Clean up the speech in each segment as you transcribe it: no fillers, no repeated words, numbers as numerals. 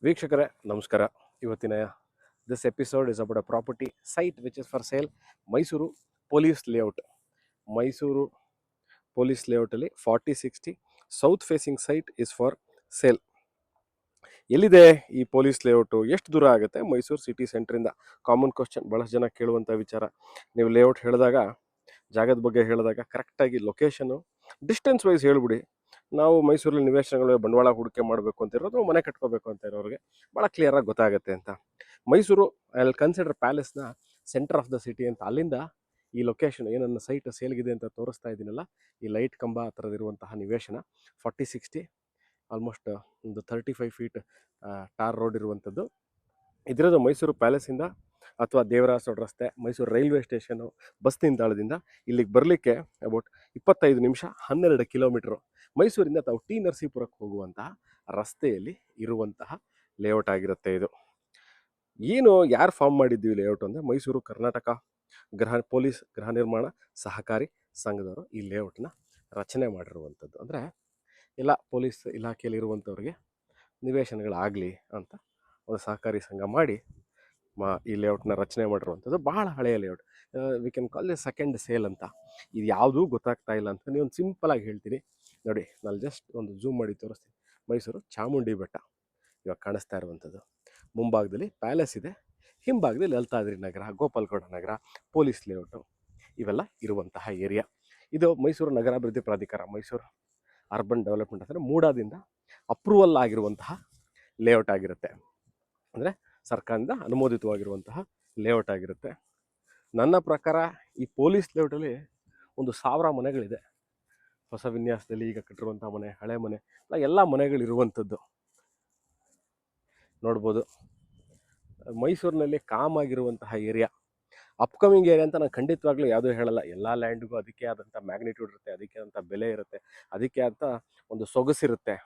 ವೀಕ್ಷಕರೇ ನಮಸ್ಕಾರ. ಇವತ್ತಿನ this episode is about a property site which is for sale Mysuru police layout. Mysuru police ಲೇಔಟಲ್ಲಿ 4060 south facing site is for sale. ಎಲ್ಲಿದೆ ಈ police layout? ಎಷ್ಟು ದೂರ ಆಗುತ್ತೆ ಮೈಸೂರು ಸಿಟಿ ಸೆಂಟ್ರಿಂದ? ಕಾಮನ್ ಕ್ವಶನ್, ಭಾಳಷ್ಟು ಜನ ಕೇಳುವಂಥ ವಿಚಾರ. ನೀವು ಲೇಔಟ್ ಹೇಳಿದಾಗ, ಜಾಗದ ಬಗ್ಗೆ ಹೇಳಿದಾಗ ಕರೆಕ್ಟಾಗಿ ಲೊಕೇಶನು ಡಿಸ್ಟೆನ್ಸ್ ವೈಸ್ ಹೇಳ್ಬಿಡಿ. ನಾವು ಮೈಸೂರಲ್ಲಿ ನಿವೇಶನಗಳು ಬಂಡವಾಳ ಹೂಡಿಕೆ ಮಾಡಬೇಕು ಅಂತ ಇರೋದು, ಮನೆ ಕಟ್ಕೋಬೇಕು ಅಂತ ಇರೋರಿಗೆ ಭಾಳ ಕ್ಲಿಯರಾಗಿ ಗೊತ್ತಾಗುತ್ತೆ ಅಂತ. ಮೈಸೂರು ಐ ವಿಲ್ ಕನ್ಸಿಡರ್ ಪ್ಯಾಲೇಸ್ನ ಸೆಂಟರ್ ಆಫ್ ದ ಸಿಟಿ ಅಂತ. ಅಲ್ಲಿಂದ ಈ ಲೊಕೇಶನ್ ಏನನ್ನ ಸೈಟ್ ಸೇಲ್ಗಿದೆ ಅಂತ ತೋರಿಸ್ತಾ ಇದ್ದೀನಲ್ಲ, ಈ ಲೈಟ್ ಕಂಬ ಆ ಥರದಿರುವಂತಹ ನಿವೇಶನ 4060, ಆಲ್ಮೋಸ್ಟ್ ಒಂದು 35 ಫೀಟ್ ಟಾರ್ ರೋಡ್ ಇರುವಂಥದ್ದು. ಇದರದ್ದು ಮೈಸೂರು ಪ್ಯಾಲೇಸಿಂದ ಅಥವಾ ದೇವರಾಜ ರೋಡ್ ರಸ್ತೆ, ಮೈಸೂರು ರೈಲ್ವೆ ಸ್ಟೇಷನು, ಬಸ್ ನಿಲ್ದಾಣದಿಂದ ಇಲ್ಲಿಗೆ ಬರಲಿಕ್ಕೆ ಅಬೌಟ್ 25 ನಿಮಿಷ, 12 ಕಿಲೋಮೀಟ್ರು. ಮೈಸೂರಿಂದ ತಾವು ಟಿ ನರಸೀಪುರಕ್ಕೆ ಹೋಗುವಂತಹ ರಸ್ತೆಯಲ್ಲಿ ಇರುವಂತಹ ಲೇಔಟ್ ಆಗಿರುತ್ತೆ ಇದು. ಏನು ಯಾರು ಫಾರ್ಮ್ ಮಾಡಿದ್ದೀವಿ ಲೇಔಟ್ ಅಂದರೆ, ಮೈಸೂರು ಕರ್ನಾಟಕ ಪೊಲೀಸ್ ಗೃಹ ನಿರ್ಮಾಣ ಸಹಕಾರಿ ಸಂಘದವರು ಈ ಲೇಔಟ್ನ ರಚನೆ ಮಾಡಿರುವಂಥದ್ದು. ಅಂದರೆ ಎಲ್ಲ ಪೊಲೀಸ್ ಇಲಾಖೆಯಲ್ಲಿರುವಂಥವ್ರಿಗೆ ನಿವೇಶನಗಳಾಗಲಿ ಅಂತ ಒಂದು ಸಹಕಾರಿ ಸಂಘ ಮಾಡಿ ಈ ಲೇಔಟ್ನ ರಚನೆ ಮಾಡಿರುವಂಥದ್ದು. ಭಾಳ ಹಳೆಯ layout. We can call A second sale ಅಂತ. ಇದು ಯಾವುದೂ ಗೊತ್ತಾಗ್ತಾ ಇಲ್ಲ ಅಂತ ನೀವು ಒಂದು ಸಿಂಪಲಾಗಿ ಹೇಳ್ತೀನಿ ನೋಡಿ. ನಾನು ಜಸ್ಟ್ ಒಂದು ಝೂಮ್ ಮಾಡಿ ತೋರಿಸ್ತೀನಿ. ಮೈಸೂರು ಚಾಮುಂಡಿ ಬೆಟ್ಟ ಇವಾಗ ಕಾಣಿಸ್ತಾ ಇರುವಂಥದ್ದು. ಮುಂಭಾಗದಲ್ಲಿ ಪ್ಯಾಲೇಸ್ ಇದೆ, ಹಿಂಭಾಗದಲ್ಲಿ ಲಲಿತಾದ್ರಿ ನಗರ, ಗೋಪಾಲಗೌಡ ನಗರ, ಪೊಲೀಸ್ ಲೇಔಟು ಇವೆಲ್ಲ ಇರುವಂತಹ ಏರಿಯಾ. ಇದು ಮೈಸೂರು ನಗರಾಭಿವೃದ್ಧಿ ಪ್ರಾಧಿಕಾರ, ಮೈಸೂರು ಅರ್ಬನ್ ಡೆವಲಪ್ಮೆಂಟ್ ಅಂದರೆ ಮೂಡಾದಿಂದ ಅಪ್ರೂವಲ್ ಆಗಿರುವಂತಹ ಲೇಔಟ್ ಆಗಿರುತ್ತೆ. ಅಂದರೆ ಸರ್ಕಾರದಿಂದ ಅನುಮೋದಿತವಾಗಿರುವಂತಹ ಲೇಔಟ್ ಆಗಿರುತ್ತೆ. ನನ್ನ ಪ್ರಕಾರ ಈ ಪೊಲೀಸ್ ಲೇಔಟಲ್ಲಿ ಒಂದು 1000 ಮನೆಗಳಿದೆ. ಹೊಸ ವಿನ್ಯಾಸದಲ್ಲಿ ಈಗ ಕಟ್ಟಿರುವಂಥ ಮನೆ, ಹಳೆ ಮನೆ, ಎಲ್ಲ ಮನೆಗಳಿರುವಂಥದ್ದು ನೋಡ್ಬೋದು. ಮೈಸೂರಿನಲ್ಲಿ ಕಾಮ್ ಆಗಿರುವಂತಹ ಏರಿಯಾ, ಅಪ್ಕಮಿಂಗ್ ಏರಿಯಾ ಅಂತ ನಾನು ಖಂಡಿತವಾಗ್ಲೂ ಯಾವುದೂ ಹೇಳಲ್ಲ. ಎಲ್ಲ ಲ್ಯಾಂಡ್ಗೂ ಅದಕ್ಕೆ ಆದಂಥ ಮ್ಯಾಗ್ನಿಟ್ಯೂಡ್ ಇರುತ್ತೆ, ಅದಕ್ಕೆ ಆದಂಥ ಬೆಲೆ ಇರುತ್ತೆ, ಅದಕ್ಕೆ ಆದಂಥ ಒಂದು ಸೊಗಸಿರುತ್ತೆ.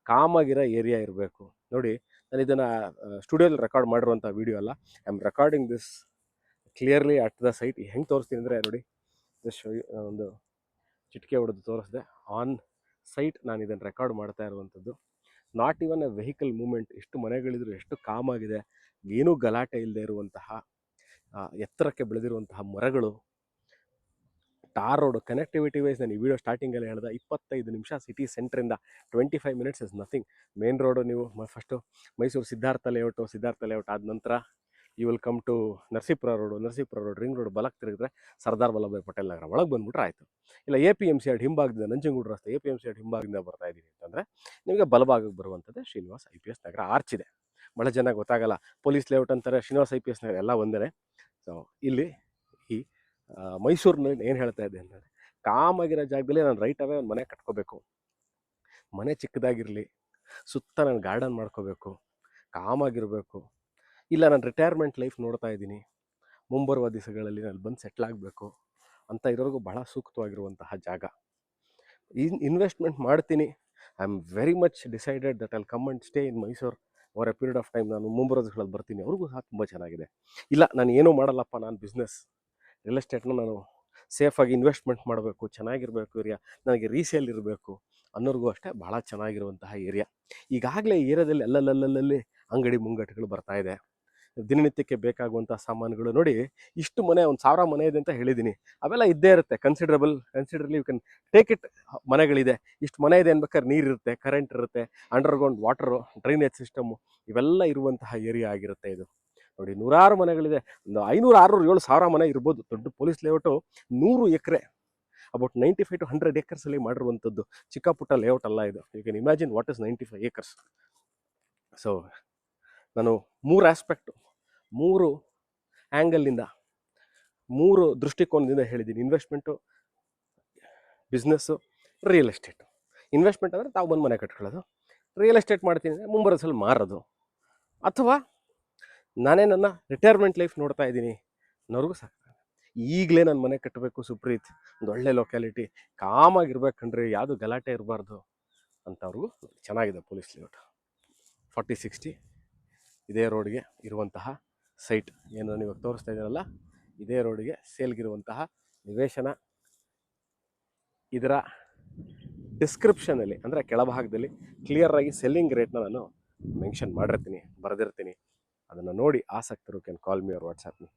ಕಾಮಾಗಿರೋ ಏರಿಯಾ ಇರಬೇಕು. ನೋಡಿ, ನಾನು ಇದನ್ನು ಸ್ಟುಡಿಯೋದಲ್ಲಿ ರೆಕಾರ್ಡ್ ಮಾಡಿರುವಂಥ ವೀಡಿಯೋ ಅಲ್ಲ. I am recording this clearly at the site. ಹೆಂಗೆ ತೋರಿಸ್ತೀನಿ ಅಂದರೆ ನೋಡಿ, ಜಸ್ಟ್ ಒಂದು ಚಿಟಿಕೆ ಹೊಡೆದು ತೋರಿಸಿದೆ. ಆನ್ ಸೈಟ್ ನಾನು ಇದನ್ನು ರೆಕಾರ್ಡ್ ಮಾಡ್ತಾ ಇರುವಂಥದ್ದು. Not even A vehicle movement. ಎಷ್ಟು ಮನೆಗಳಿದ್ರು, ಎಷ್ಟು ಕಾಮಾಗಿದೆ, ಏನೂ ಗಲಾಟೆ ಇಲ್ಲದೆ ಇರುವಂತಹ ಎತ್ತರಕ್ಕೆ ಬೆಳೆದಿರುವಂತಹ ಮರಗಳು, ಟಾರ್ ರೋಡು, ಕನೆಕ್ಟಿವಿಟಿ ವೈಸ್ ನಾನು ಈ ವಿಡಿಯೋ ಸ್ಟಾರ್ಟಿಂಗಲ್ಲಿ ಹೇಳಿದೆ 25 ನಿಮಿಷ ಸಿಟಿ ಸೆಂಟ್ರಿಂದ. 25 minutes is nothing. Main road ನೀವು ಫಸ್ಟು ಮೈಸೂರು ಸಿದ್ಧಾರ್ಥ ಲೇಔಟ್ ಆದ ನಂತರ you will come to Narasipura road, ring road, ಬಲಕ್ಕೆ ತಿರುಗಿದ್ರೆ ಸರ್ದಾರ್ ವಲ್ಲಭಾಯ್ ಪಟೇಲ್ ನಗರ ಒಳಗೆ ಬಂದುಬಿಟ್ರೆ ಆಯಿತು. ಇಲ್ಲ APMC ಯಾರ್ಡ್ ಹಿಂಭಾಗದಿಂದ, ನಂಜನಗೂಡು ರಸ್ತೆ APMC ಯಾರ್ಡ್ ಹಿಂಭಾಗದಿಂದ ಬರ್ತಾ ಇದ್ದೀನಿ ಅಂತಂದರೆ ನಿಮಗೆ ಬಲಭಾಗಕ್ಕೆ ಬರುವಂಥದ್ದು ಶ್ರೀನಿವಾಸ್ IPS ನಗರ. ಆರ್ಚ್ ಇದೆ, ಭಾಳ ಜನ ಗೊತ್ತಾಗಲ್ಲ. ಪೊಲೀಸ್ ಲೇಔಟ್ ಅಂತಾರೆ, ಶ್ರೀನಿವಾಸ್ IPS ನಗರ ಎಲ್ಲ ಒಂದೇ. ಸೊ ಇಲ್ಲಿ ಈ ಮೈಸೂರಿನಲ್ಲಿ ಏನು ಹೇಳ್ತಾ ಇದ್ದೆ ಅಂದರೆ, ಕಾಮಾಗಿರೋ ಜಾಗದಲ್ಲಿ ನಾನು ರೈಟ್ ಅವೇ ಒಂದು ಮನೆ ಕಟ್ಕೋಬೇಕು. ಮನೆ ಚಿಕ್ಕದಾಗಿರಲಿ, ಸುತ್ತ ನಾನು ಗಾರ್ಡನ್ ಮಾಡ್ಕೋಬೇಕು, ಕಾಮಾಗಿರಬೇಕು. ಇಲ್ಲ ನಾನು ರಿಟೈರ್ಮೆಂಟ್ ಲೈಫ್ ನೋಡ್ತಾ ಇದ್ದೀನಿ, ಮುಂಬರುವ ದಿವಸಗಳಲ್ಲಿ ನಾನು ಬಂದು ಸೆಟ್ಲ್ ಆಗಬೇಕು ಅಂತ ಇರೋರಿಗೂ ಬಹಳ ಸೂಕ್ತವಾಗಿರುವಂತಹ ಜಾಗ. ಇನ್ವೆಸ್ಟ್ಮೆಂಟ್ ಮಾಡ್ತೀನಿ. I am very much decided that I'll come and stay in Mysuru over A period of time. ನಾನು ಮುಂಬರುವ ದಿವಸಗಳಲ್ಲಿ ಬರ್ತೀನಿ, ಅವ್ರಿಗೂ ಸಹ ತುಂಬ ಚೆನ್ನಾಗಿದೆ. ಇಲ್ಲ ನಾನು ಏನೂ ಮಾಡಲ್ಲಪ್ಪ, ನಾನು ಬಿಸ್ನೆಸ್ ರಿಯಲ್ ಎಸ್ಟೇಟ್ನ ನಾನು ಸೇಫಾಗಿ ಇನ್ವೆಸ್ಟ್ಮೆಂಟ್ ಮಾಡಬೇಕು, ಚೆನ್ನಾಗಿರಬೇಕು ಏರಿಯಾ, ನನಗೆ ರೀಸೇಲ್ ಇರಬೇಕು ಅನ್ನೋರಿಗೂ ಅಷ್ಟೇ ಭಾಳ ಚೆನ್ನಾಗಿರುವಂತಹ ಏರಿಯಾ. ಈಗಾಗಲೇ ಈ ಏರಿಯಾದಲ್ಲಿ ಅಲ್ಲಲ್ಲಿ ಅಂಗಡಿ ಮುಂಗಟ್ಟುಗಳು ಬರ್ತಾ ಇದೆ. ದಿನನಿತ್ಯಕ್ಕೆ ಬೇಕಾಗುವಂಥ ಸಾಮಾನುಗಳು ನೋಡಿ. ಇಷ್ಟು ಮನೆ, ಒಂದು 1000 ಮನೆ ಇದೆ ಅಂತ ಹೇಳಿದ್ದೀನಿ. ಅವೆಲ್ಲ ಇದ್ದೇ ಇರುತ್ತೆ. ಕನ್ಸಿಡರ್ಲಿ ಯು ಕ್ಯಾನ್ ಟೇಕ್ ಇಟ್. ಮನೆಗಳಿದೆ, ಇಷ್ಟು ಮನೆ ಇದೆ ಅನ್ಬೇಕಾದ್ರೆ ನೀರಿರುತ್ತೆ, ಕರೆಂಟ್ ಇರುತ್ತೆ, ಅಂಡರ್ಗ್ರೌಂಡ್ ವಾಟರು, ಡ್ರೈನೇಜ್ ಸಿಸ್ಟಮು ಇವೆಲ್ಲ ಇರುವಂತಹ ಏರಿಯಾ ಆಗಿರುತ್ತೆ ಇದು. ನೋಡಿ, 100 ಮನೆಗಳಿದೆ. ಒಂದು 500, 600, 7,000 ಮನೆ ಇರ್ಬೋದು. ದೊಡ್ಡ ಪೊಲೀಸ್ ಲೇಔಟು 100 ಎಕರೆ, ಅಬೌಟ್ 95 to 100 ಏಕರ್ಸಲ್ಲಿ ಮಾಡಿರುವಂಥದ್ದು. ಚಿಕ್ಕ ಪುಟ್ಟ ಲೇಔಟ್ ಅಲ್ಲ ಇದು. You can imagine what is 95 acres. So ನಾನು 3 ಆಸ್ಪೆಕ್ಟು, 3 ಆ್ಯಂಗಲ್ನಿಂದ, 3 ದೃಷ್ಟಿಕೋನದಿಂದ ಹೇಳಿದ್ದೀನಿ. Investment, business, real estate. Investment ಅಂದರೆ ತಾವು ಬಂದು ಮನೆ ಕಟ್ಕೊಳ್ಳೋದು. ರಿಯಲ್ ಎಸ್ಟೇಟ್ ಮಾಡ್ತೀನಿ ಅಂದರೆ ಮುಂಬರೋಸಲ್ಲಿ ಮಾರೋದು. ಅಥವಾ ನಾನೇ ನನ್ನ ರಿಟೈರ್ಮೆಂಟ್ ಲೈಫ್ ನೋಡ್ತಾ ಇದ್ದೀನಿ ಅನ್ನೋರ್ಗೂ ಸಾಕು. ಈಗಲೇ ನಾನು ಮನೆ ಕಟ್ಟಬೇಕು ಸುಪ್ರೀತ್, ಒಂದು ಒಳ್ಳೆ ಲೊಕ್ಯಾಲಿಟಿ, ಕಾಮಾಗಿರ್ಬೇಕು ಕಣ್ರಿ, ಯಾವುದು ಗಲಾಟೆ ಇರಬಾರ್ದು ಅಂಥವ್ರಿಗೂ ಚೆನ್ನಾಗಿದೆ ಪೊಲೀಸ್ ಲೇಔಟ್. 4060 ಇದೇ ರೋಡ್ಗೆ ಇರುವಂತಹ ಸೈಟ್. ಏನು ನಾನು ಇವಾಗ ತೋರಿಸ್ತಾ ಇದ್ದೀನಲ್ಲ, ಇದೇ ರೋಡಿಗೆ ಸೇಲ್ಗಿರುವಂತಹ ನಿವೇಶನ. ಇದರ ಡಿಸ್ಕ್ರಿಪ್ಷನಲ್ಲಿ ಅಂದರೆ ಕೆಳಭಾಗದಲ್ಲಿ ಕ್ಲಿಯರಾಗಿ ಸೆಲ್ಲಿಂಗ್ ರೇಟ್ನ ನಾನು ಮೆನ್ಷನ್ ಮಾಡಿರ್ತೀನಿ, ಬರೆದಿರ್ತೀನಿ. ಅದನ್ನು ನೋಡಿ ಆಸಕ್ತರು can call me or WhatsApp me.